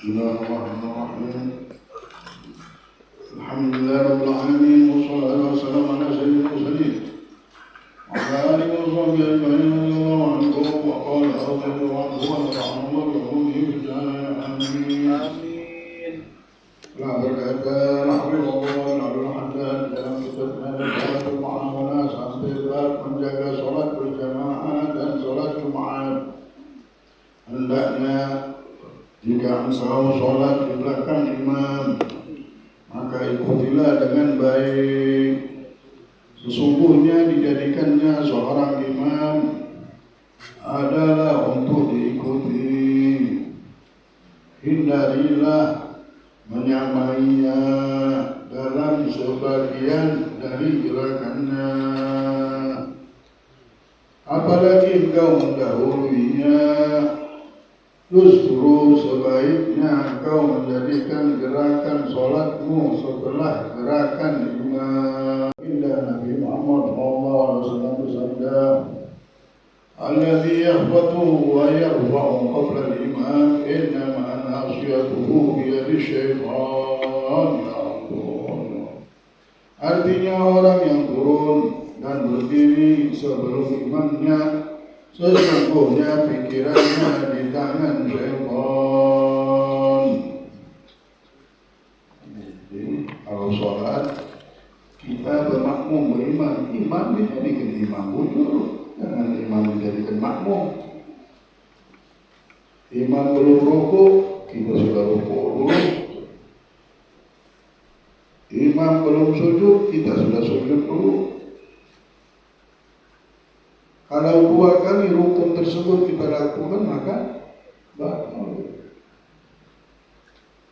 Bismillahirrahmanirrahim. Alhamdulillahirabbil alamin wassalatu wassalamu ala sayyidil mursalin wa ala alihi wa sahbihi ajma'in radhiyallahu anhum wa qala radhiyallahu anhu wa rahmatullahi wa barakatuh. Amin. La berkata Alhamdulillah dalam kitabnya Al Muamalah sampai bab menjaga solat berjamaah dan solat Jumat. Hendaknya jika engkau sholat di belakang imam, maka ikutilah dengan baik. Sesungguhnya dijadikannya seorang imam adalah untuk diikuti. Hindarilah menyamainya dalam sebagian dari gerakannya. Apalagi engkau mendahuluinya, justru sebaiknya engkau menjadikan gerakan sholatmu setelah gerakan imam. Indah Nabi Muhammad SAW bersabda, "Alladhi yakhbatuhu wa yarfa'u qabla al-imam innama nasiyatuhu biyadi syaitan." Artinya orang yang turun dan berdiri sebelum imamnya, sesungguhnya pikirannya di tangan syaitan. Jadi kalau sholat kita bermakmum berimam, imam dijadikan imam bujur, jangan imam dijadikan makmum. Imam belum rukuk, kita sudah rukuk dulu. Imam belum sujud, kita sudah sujud dulu. Kalau 2 kali rukun tersebut kita lakukan, maka batal.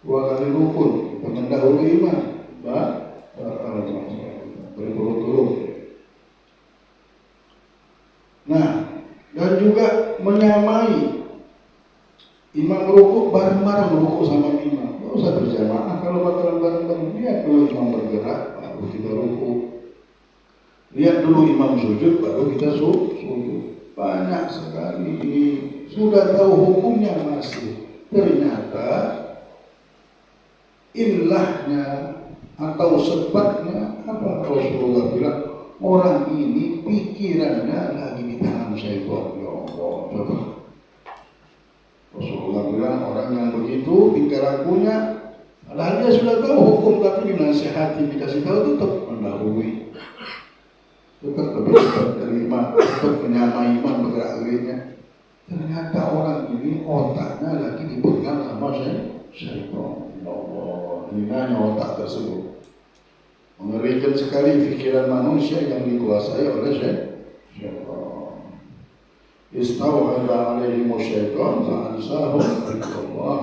2 kali rukun kita mendahului imam, batal berturut-turut. Nah, dan juga menyamai imam rukuk bareng-bareng rukuk sama imam. Tidak usah berjamaah. Kalau bakalan bareng-bareng, lihat dulu imam bergerak, baru kita rukuk. Lihat dulu imam sujud, baru kita sujud. Banyak sekali sudah tahu hukumnya masih. Ternyata ilahnya atau sebabnya apa? Rasulullah bilang, orang ini pikirannya lagi di tangan syaitan. Ya Allah, coba. Rasulullah bilang orang yang begitu tingkah lakunya, padahal dia sudah tahu hukum, tapi dinasihati, dikasih tahu tetap mendahului. Tetap lebih cepat dari imam, tetap menyamai imam bergerak-geriknya. Ternyata orang ini otaknya lagi dipegang sama syaitan. Allah, hinanya otak tersebut. Mengerikan sekali pikiran manusia yang dikuasai oleh syaitan. Istawhada alaihimu syaitan fa'ansahum dzikrullah.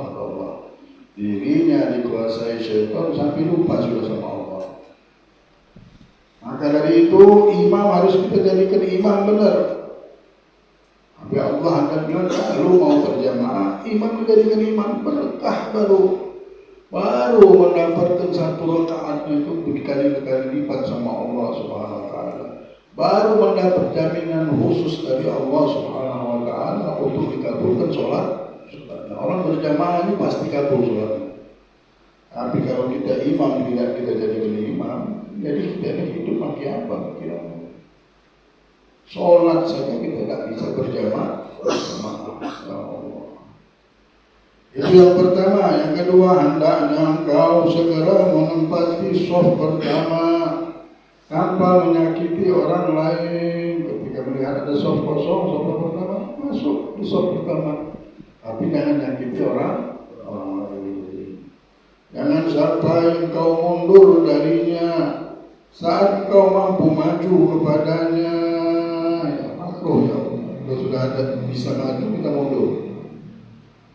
Dirinya dikuasai syaitan sampai lupa sudah sama Allah. Maka dari itu imam harus kita jadikan imam benar. Tapi Allah akan bilang, kalau mau berjamaah, imam menjadikan imam berkah baru mendapatkan 1 rakaatnya itu berkali-kali lipat sama Allah Subhanahu wa taala. Baru mendapat jaminan khusus dari Allah Subhanahu wa taala untuk dikabulkan sholat. Orang berjamaah ini pasti kabul sholatnya. Tapi kalau kita imam tidak kita jadikan imam, jadi kita ini hidup pakai apa pikirannya? Sholat saja kita tidak bisa berjamaah. Itu yang pertama. Yang kedua, hendaknya engkau segera menempati shaf pertama tanpa menyakiti orang lain. Ketika melihat ada shaf kosong, shaf pertama masuk di shaf pertama. Tapi jangan menyakiti orang lain. Jangan sampai engkau mundur darinya saat engkau mampu maju kepadanya. Ya makruh ya, kalau sudah ada bisa maju kita mundur.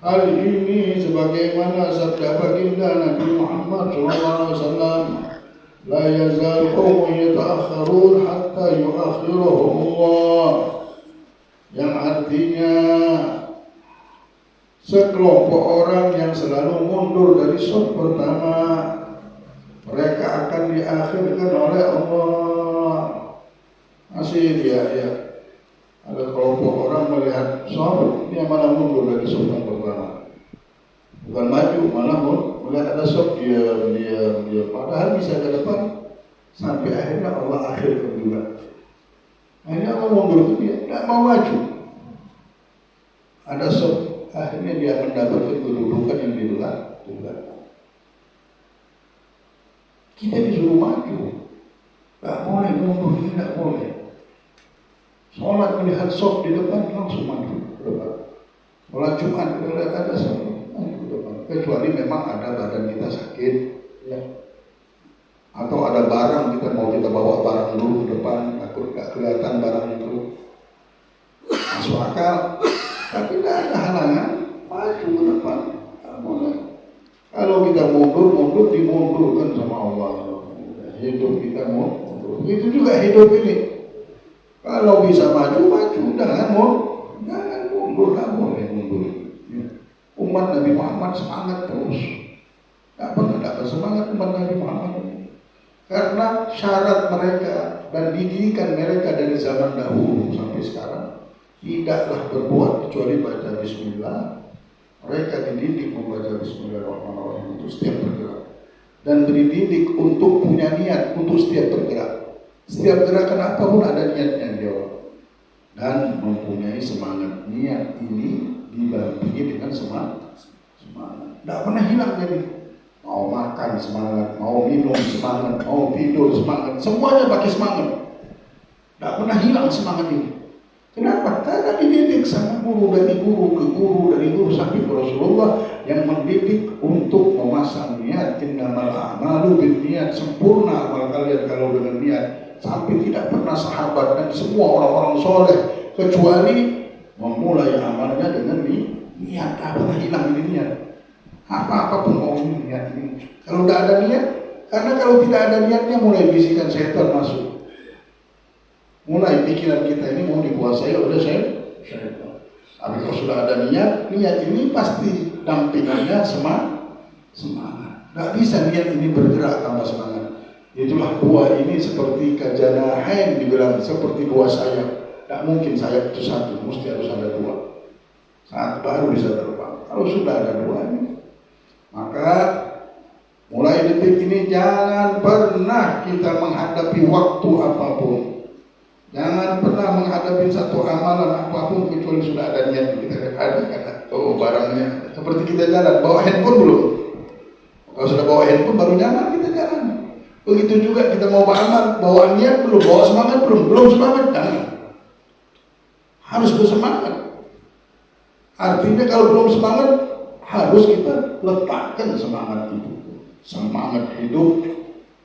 Hal ini sebagaimana sabda baginda Nabi Muhammad SAW, la yazal qawmun yata'akhirun hatta yu'akhiruhum Allah. Yang artinya sekelompok orang yang selalu mundur dari shaf pertama, mereka akan diakhirkan oleh Allah. Masih dia ya. Ada kelompok orang melihat shaf, dia malah mundur dari shaf yang pertama. bukan maju, malah melihat ada sop dia padahal bisa ke depan sampai akhirnya Allah akhirkan juga. Akhirnya Allah mundur dia, tidak mau maju. Ada sop, akhirnya dia mendapatkan kedudukan yang di belakang. Kita disuruh maju, tidak boleh mundur, tidak boleh. Sholat melihat sop di depan langsung maju ke depan. Sholat Jumat melihat ada sop maju ke depan. Kecuali memang ada badan kita sakit, ya. Atau ada barang kita bawa barang dulu ke depan, takut nggak kelihatan barang itu, masuk akal. Tapi tidak ada halangan, maju ke depan. Tidak boleh. Kalau kita mundur dimundurkan sama Allah. Hidup kita mundur. Itu juga hidup ini. Kalau bisa maju, jangan mundur, tidak boleh mundur. Umat Nabi Muhammad semangat terus. Tidak pernah dapat semangat umat Nabi Muhammad. Karena syarat mereka dan didikan mereka dari zaman dahulu sampai sekarang tidaklah berbuat kecuali baca Bismillah. Mereka dididik membaca Bismillahirrahmanirrahim untuk setiap bergerak dan dididik untuk punya niat untuk setiap bergerak. Setiap gerakan apapun ada niatnya dia dan mempunyai semangat. Niat ini didampingi dengan semangat. Tidak pernah hilang jadi. Mau makan semangat, mau minum semangat, mau tidur semangat, semuanya pakai semangat. Tidak pernah hilang semangat ini. Kenapa? Karena dididik sama guru dari guru sampai Rasulullah yang mendidik untuk memasang niat. Innamal a'malu binniyat, sempurna amal kalian kalau dengan niat. Sampai tidak pernah sahabat dan semua orang-orang soleh kecuali memulai amalnya dengan niat. Tak pernah hilang ini niat. Apa-apapun mau niat ini. Kalau tidak ada niat, karena kalau tidak ada niatnya mulai bisikan setan masuk. Mulai pikiran kita ini mau dikuasai oleh setan. Tapi kalau sudah ada niat ini pasti dampingannya semangat. Tidak bisa niat ini bergerak tanpa semangat. Itulah buah ini seperti kajanahain dibilang seperti dua sayap. Tak mungkin sayap itu satu, mesti harus ada dua. Saat baru bisa terbang. Kalau sudah ada dua ini, maka mulai detik ini jangan pernah kita menghadapi waktu apapun. Jangan pernah menghadapi satu amalan apapun kecuali sudah ada niat. Kita kata, barangnya. Seperti kita jalan, bawa handphone belum? Kalau sudah bawa handphone baru jalan, kita jalan. Begitu juga kita mau beramal, bawa niat belum, bawa semangat belum semangat, jangan. Harus bersemangat. Artinya kalau belum semangat, harus kita letakkan semangat itu. Semangat hidup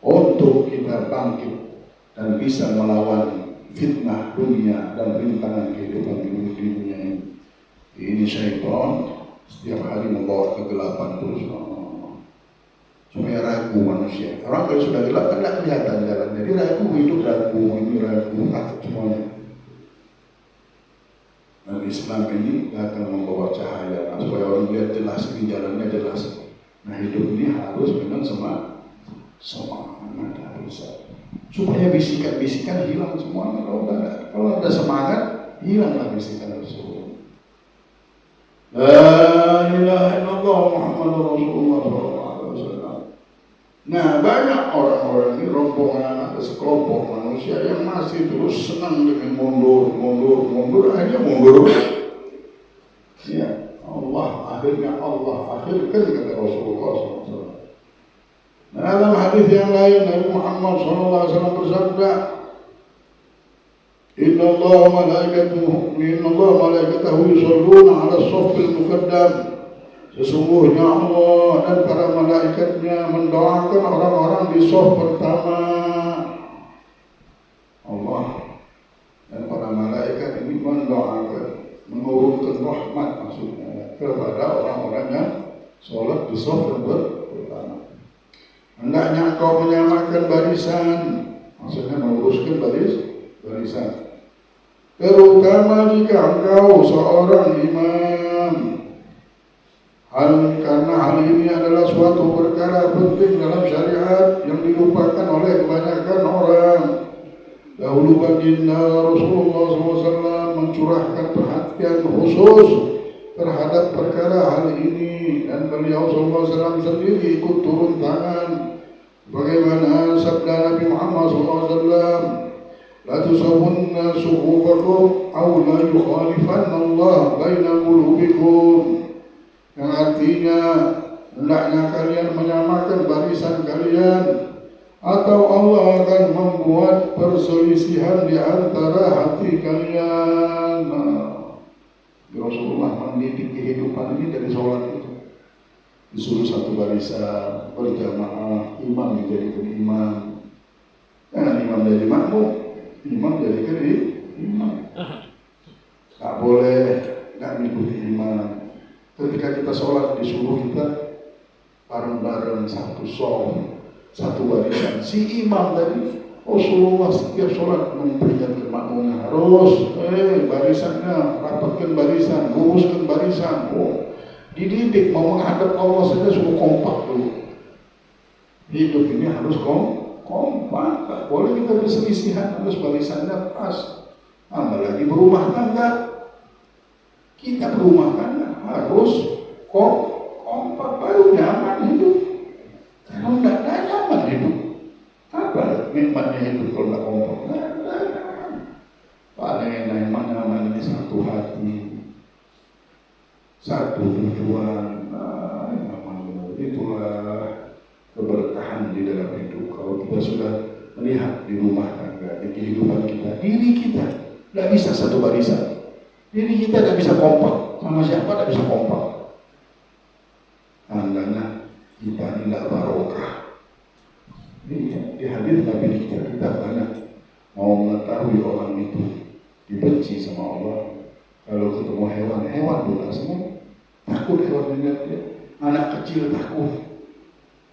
untuk kita bangkit dan bisa melawan fitnah dunia dan rintangan kehidupan di dunia ini. Ini syaitan setiap hari membawa kegelapan terus. Supaya ragu manusia. Orang kalau sudah gelap kan tidak kelihatan jalan. Jadi ragu, hidup ragu, ini ragu, takut semuanya. Dan Islam ini akan membawa cahaya. Nah, supaya orang lihat jelas, ini jalannya jelas. Nah hidup ini harus dengan semangat. Supaya bisikan-bisikan hilang semua. Kalau ada semangat, hilanglah bisikan tersebut. La ilaha illallah Muhammadur Rasulullah SAW. Nah banyak orang-orang ini rombongan ada sekelompok manusia yang masih terus senang dengan mundur, akhirnya mundur. Ya akhirnya Allah akhirkan kata Rasulullah SAW. Nah, dalam hadis yang lain Nabi Muhammad SAW bersabda, Inna Allah malaikatahu yusalluna ala shaffil muqaddam. Sesungguhnya Allah dan para malaikatnya mendoakan orang-orang di shaf pertama. Allah dan para malaikat ini mendoakan, menurunkan rahmat maksudnya kepada orang-orang yang sholat di shaf yang pertama. Hendaknya kau menyamakan barisan, maksudnya meluruskan barisan. Terutama jika engkau seorang imam. Karena hal ini adalah suatu perkara penting dalam syariat yang dilupakan oleh kebanyakan orang. Dahulu baginda Rasulullah SAW mencurahkan perhatian khusus terhadap perkara hal ini, dan beliau SAW sendiri ikut turun tangan bagaimana sabda Nabi Muhammad SAW, la tusawwunna suhufakum aw la yukhalifanna Allah baina qulubikum, yang artinya hendaknya kalian menyamakan barisan kalian atau Allah akan membuat perselisihan di antara hati kalian. Rasulullah mendidik kehidupan ini dari sholat itu. Disuruh satu barisan berjamaah, imam dijadikan imam. Jangan imam jadi makmum, imam jadikan imam. Tak boleh nggak mengikuti imam. Ketika kita sholat disuruh kita bareng-bareng satu sholat, satu barisan. Si imam tadi Rasulullah setiap sholat memperingatkan makmumnya harus barisannya, rapatkan barisan, luruskan barisan. Dididik mau menghadap Allah saja suruh kompak dulu. Hidup ini harus kompak, tak boleh kita berselisihan, harus barisannya pas. Apalagi berumah tangga, kita berumah tangga harus kompak, baru nyaman hidup. Kalau tidak nyaman hidup, apa nikmatnya hidup kalau tidak kompak? Paling enak mana ini satu hati, satu tujuan. Itulah keberkahan di dalam hidup. Kalau kita sudah melihat di rumah tangga, di kehidupan kita, diri kita tidak bisa satu barisan, diri kita tidak bisa kompak, sama siapa tidak bisa kompak. Tandanya kita tidak barokah. Di hadis Nabi kita banyak mau mengetahui orang itu dibenci sama Allah. Kalau ketemu hewan pula semua takut hewan melihat dia. Anak kecil takut.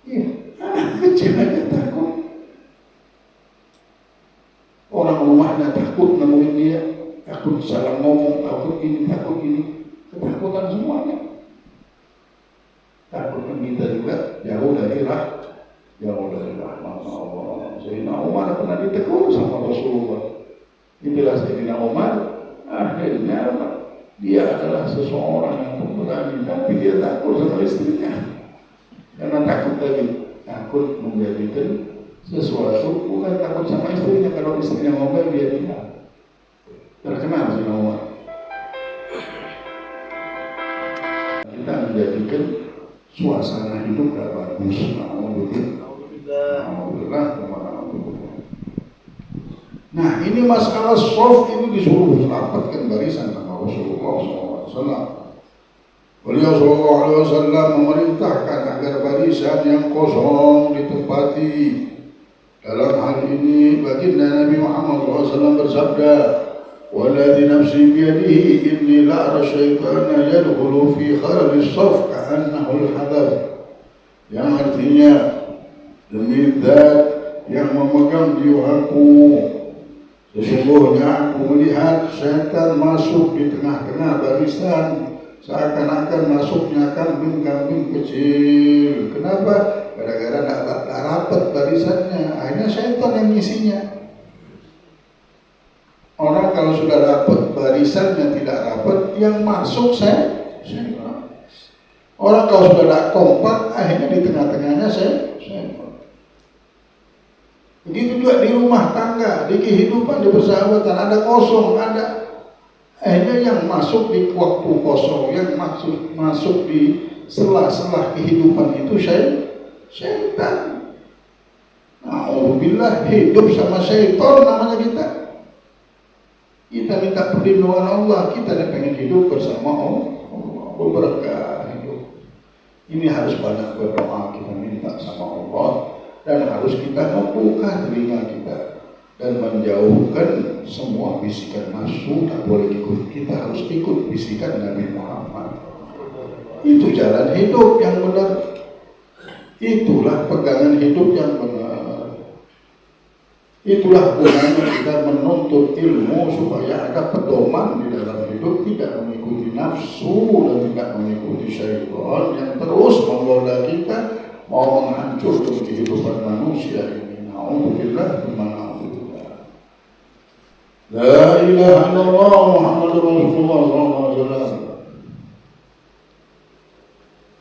Iya, anak kecil aja takut. Orang rumahnya takut nemuin dia, takut salah ngomong, takut ini, ketakutan semuanya. Takutkan kita juga jauh dari rahmat Allah. Sayyidina Umar pernah ditegur sama Rasulullah. Itulah Sayyidina Umar, akhirnya dia adalah seseorang yang pemberani, tapi dia takut sama istrinya. Karena takut tadi, takut menjadikan sesuatu, bukan takut sama istrinya. Kalau istrinya ngomel dia tidak. Terkenal Sayyidina Umar. Kita menjadikan suasana hidup gak bagus. Nah, ini masalah soft ini disuruh rapatkan barisan sama Rasulullah SAW. Beliau SAW memerintahkan agar barisan yang kosong ditempati. Dalam hal ini baginda Nabi Muhammad SAW bersabda, "Walladzi nafsi biyadihi inni la'ara syaitana yadkhulu fi kharabis shaf ka'annahu al-hadaf." Yang artinya, demi zat yang memegang jiwaku, sesungguhnya aku melihat syaitan masuk di tengah-tengah barisan, seakan-akan masuknya kambing-kambing kecil. Kenapa? Gara-gara tidak rapat barisannya, akhirnya syaitan yang ngisinya. Orang kalau sudah rapat barisannya tidak rapat, yang masuk syaitan. Orang kalau sudah tidak kompak, akhirnya di tengah-tengahnya syaitan. Begitu juga di rumah tangga, di kehidupan, di persahabatan, ada kosong, ada akhirnya yang masuk di waktu kosong, yang masuk di sela-sela kehidupan itu syaitan. Alhamdulillah, hidup sama syaitan namanya kita. Kita minta perlindungan Allah, kita pengen hidup bersama Allah, berberkah hidup. Ini harus banyak berdoa, kita minta sama Allah. Dan harus kita membuka telinga kita dan menjauhkan semua bisikan nafsu. Tak boleh ikut, kita harus ikut bisikan Nabi Muhammad. Itu jalan hidup yang benar. Itulah pegangan hidup yang benar. Itulah gunanya kita menuntut ilmu supaya ada pedoman di dalam hidup, tidak mengikuti nafsu dan tidak mengikuti syaitan yang terus menggoda kita, mau menghancurkan kehidupan manusia ini. Na'udzubillah wa na'udzubillah. La ilaha illallah Muhammadur Rasulullah sallallahu alaihi wasallam.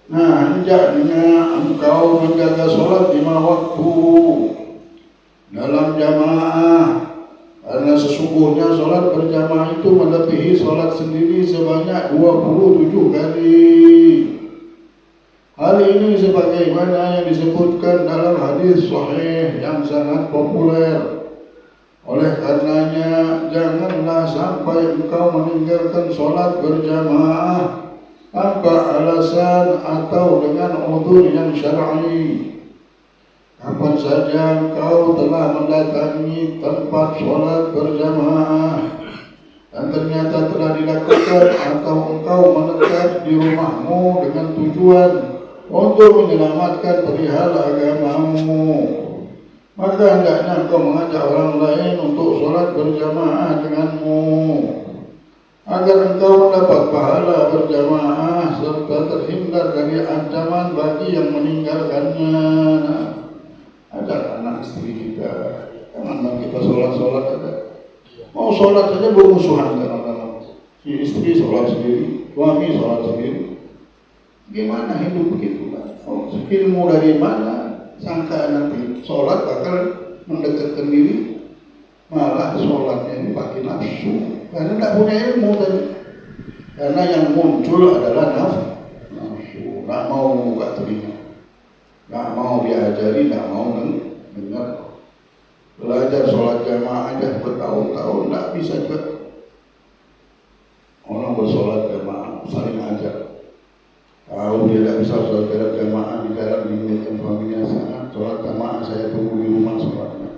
Nah, hendaknya engkau menjaga sholat 5 waktu dalam jamaah, karena sesungguhnya sholat berjamaah itu melebihi sholat sendiri sebanyak 27 kali. Hal ini sebagaimana yang disebutkan dalam hadis sahih yang sangat populer. Oleh karenanya, janganlah sampai engkau meninggalkan sholat berjamaah tanpa alasan atau dengan uzur yang syar'i. Kapan saja engkau telah mendatangi tempat sholat berjamaah dan ternyata telah dilakukan, atau engkau menetap di rumahmu dengan tujuan untuk menyelamatkan perihal agamamu, maka hendaknya engkau mengajak orang lain untuk sholat berjamaah denganmu, agar engkau mendapat pahala berjamaah serta terhindar dari ancaman bagi yang meninggalkannya. Ajak anak istri kita, jangan kita sholat-sholat aja. Mau sholat saja bermusuhan kadang-kadang. Si istri sholat sendiri, suami sholat sendiri. Gimana hidup begitu kan? Oh, ilmu dari mana? Sangka nanti sholat bakal mendekatkan diri, malah sholatnya ini pakai nafsu. Karena tidak punya ilmu tadi. Karena yang muncul adalah nafsu. Tidak mau buka telinga, tidak mau diajari, tidak mau dengar. Belajar sholat jamaah aja bertahun-tahun tidak bisa juga. Orang bersolat jamaah saling ajar. Tahu dia tidak bisa sholat jamaah di dalam mengingatkan suaminya, sana sholat jamaah saya tunggu di rumah sholatnya.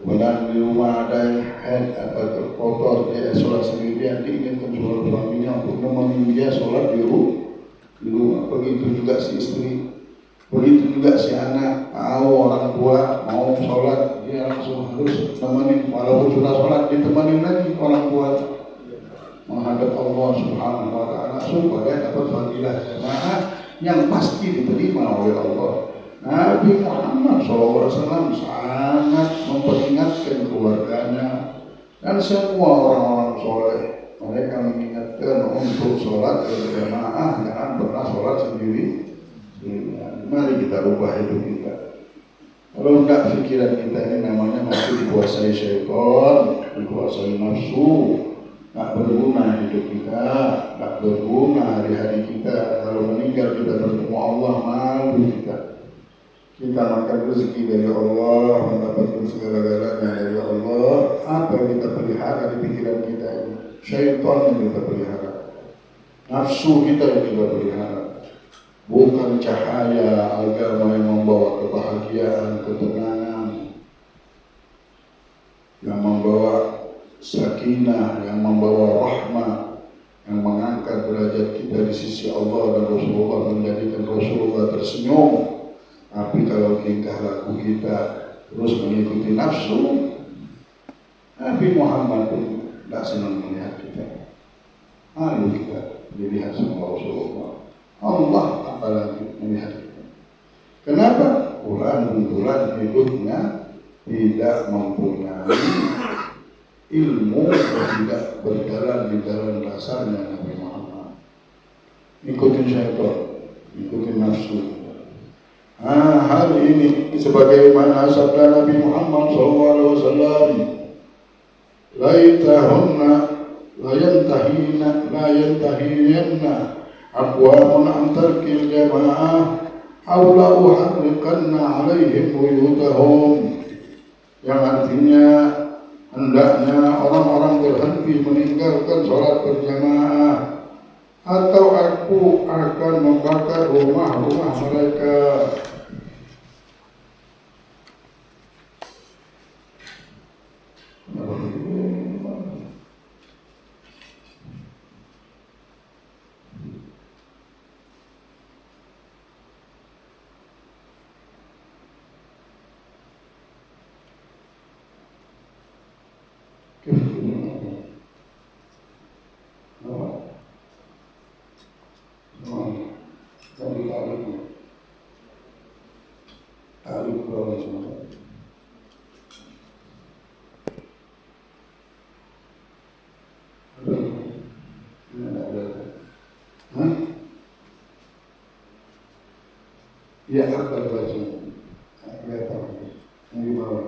Kemudian di rumah ada yang head atau terkotor, dia sholat sendirian, diingatkan suaminya untuk menemani dia sholat di rumah. Begitu juga si istri, begitu juga si anak. Tahu orang tua mau sholat, dia langsung harus temenin, walaupun sudah sholat ditemanin lagi orang tua menghadap Allah Subhanahu wa Ta'ala supaya dapat fadilah jamaah yang pasti diterima oleh Allah. Nabi Muhammad SAW sangat memperingatkan keluarganya dan semua orang-orang soleh. Mereka mengingatkan untuk sholat berjamaah, jangan pernah sholat sendiri. Mari kita rubah hidup kita. Kalau enggak, pikiran kita ini namanya masih dikuasai syaitan, dikuasai nafsu. Tak berguna hidup kita, tak berguna hari-hari kita. Kalau meninggal kita bertemu Allah, malu kita. Kita makan rezeki dari Allah, mendapatkan segala-galanya dari Allah. Apa yang kita pelihara di pikiran kita ini? Syaitan yang kita pelihara, nafsu kita yang kita pelihara. Bukan cahaya agama yang membawa kebahagiaan, ketenangan, yang membawa sakinah, yang membawa rahmah, yang mengangkat derajat kita di sisi Allah dan Rasulullah, menjadikan Rasulullah tersenyum. Tapi kalau tingkah laku kita terus mengikuti nafsu, Nabi Muhammad pun tidak senang melihat kita. Malu kita dilihat sama Rasulullah. Allah apalagi melihat kita. Kenapa? Bulan-bulan hidupnya tidak mempunyai ilmu, tidak berjalan di dalam dasarnya Nabi Muhammad. Ikutin syaitan, ikutin nafsu. Hal ini sebagaimana sabda Nabi Muhammad SAW, laitahunna la yantahiyanna aqwamun an tarkil jamaah aw la uharriqanna alaihim buyutahum, yang artinya hendaknya orang-orang berhenti meninggalkan sholat berjamaah, atau aku akan membakar rumah-rumah mereka. Ya apa baca? Kelihatan yang di bawah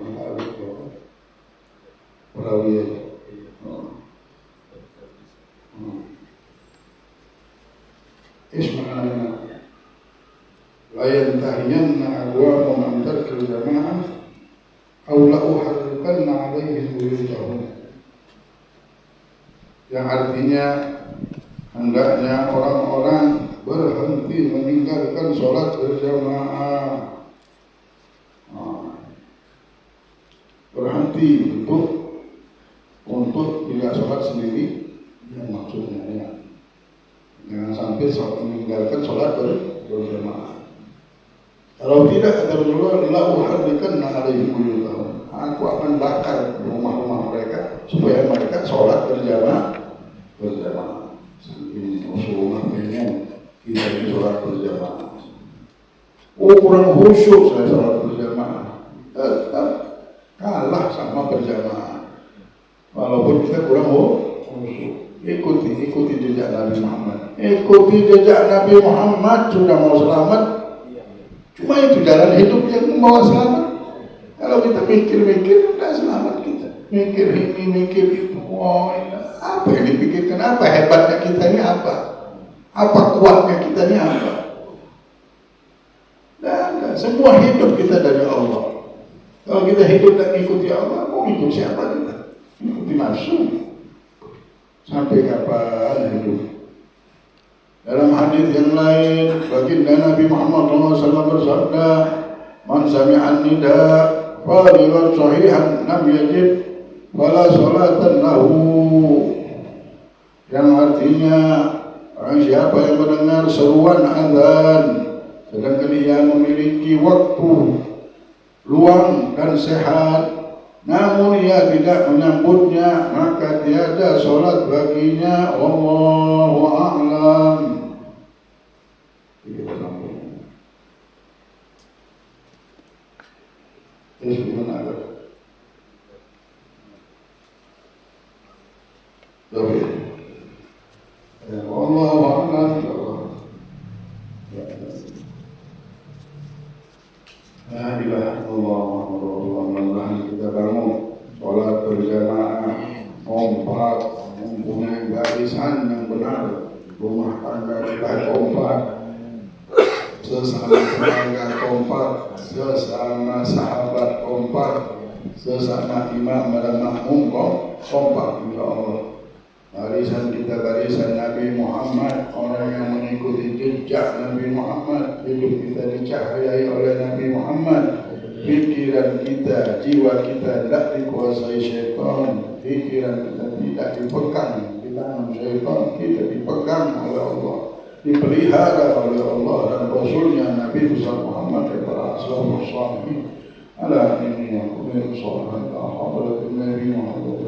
perawi aja. Isma'ana la yantahiyanna aqwamu man tarkal jama'ah aw la uharriqanna alaihim wujudahum, yang artinya hendaknya orang-orang berhenti meninggalkan sholat berjamaah, berhenti untuk tidak sholat sendiri, yang maksudnya ya jangan sampai meninggalkan sholat berjamaah. Kalau tidak, kata Rasulullah, la uharriqanna alaihim wujudahum, aku akan bakar rumah-rumah mereka supaya mereka sholat berjamaah. Ini Rasulullah pengen kita ini sholat berjamaah. Oh, kurang khusyuk saya sholat berjamaah, tetap kalah sama berjamaah. Walaupun kita kurang khusyuk. Ikuti jejak Nabi Muhammad. Ikuti jejak Nabi Muhammad, sudah mau selamat. Cuma itu jalan hidup yang membawa selamat. Kalau kita mikir-mikir, tidak selamat kita. Mikir ini, mikir itu. Oh, ini. Apa yang dipikirkan? Apa hebatnya kita ini apa? Apa kuatnya kita ini apa? Dan semua hidup kita dari Allah. Kalau kita hidup dan ikuti Allah, mau ikut siapa kita? Ikuti nafsu. Sampai kapan hidup? Dalam hadis yang lain, baginda Nabi Muhammad SAW bersabda, "Man sami'an nida farigan sahihan lam yajib wala salatan lahu." Yang artinya, orang siapa yang mendengar seruan azan sedangkan ia memiliki waktu luang dan sehat, namun ia tidak menyambutnya, maka tiada sholat baginya. Wallahu a'lam. Terus gimana? Wallahu a'lam. La ilaha illallah Muhammadur Rasulullah. Mudah-mudahan kita bangun sholat berjamaah kompak, mempunyai barisan yang benar, rumah tangga kita kompak, sesama tetangga kompak, sesama sahabat kompak, sesama imam dan makmum kompak. Ya Allah, barisan kita barisan Nabi Muhammad, orang yang mengikuti jejak Nabi Muhammad, hidup kita dicahayai oleh Nabi Muhammad, pikiran kita, jiwa kita tidak dikuasai syaitan, pikiran kita tidak dipegang di tangan syaitan, kita dipegang oleh Allah, dipelihara oleh Allah dan Rasulnya Nabi Muhammad kepada Rasulullah SAW. Ala ini yang kuliah sholat, Nabi Muhammad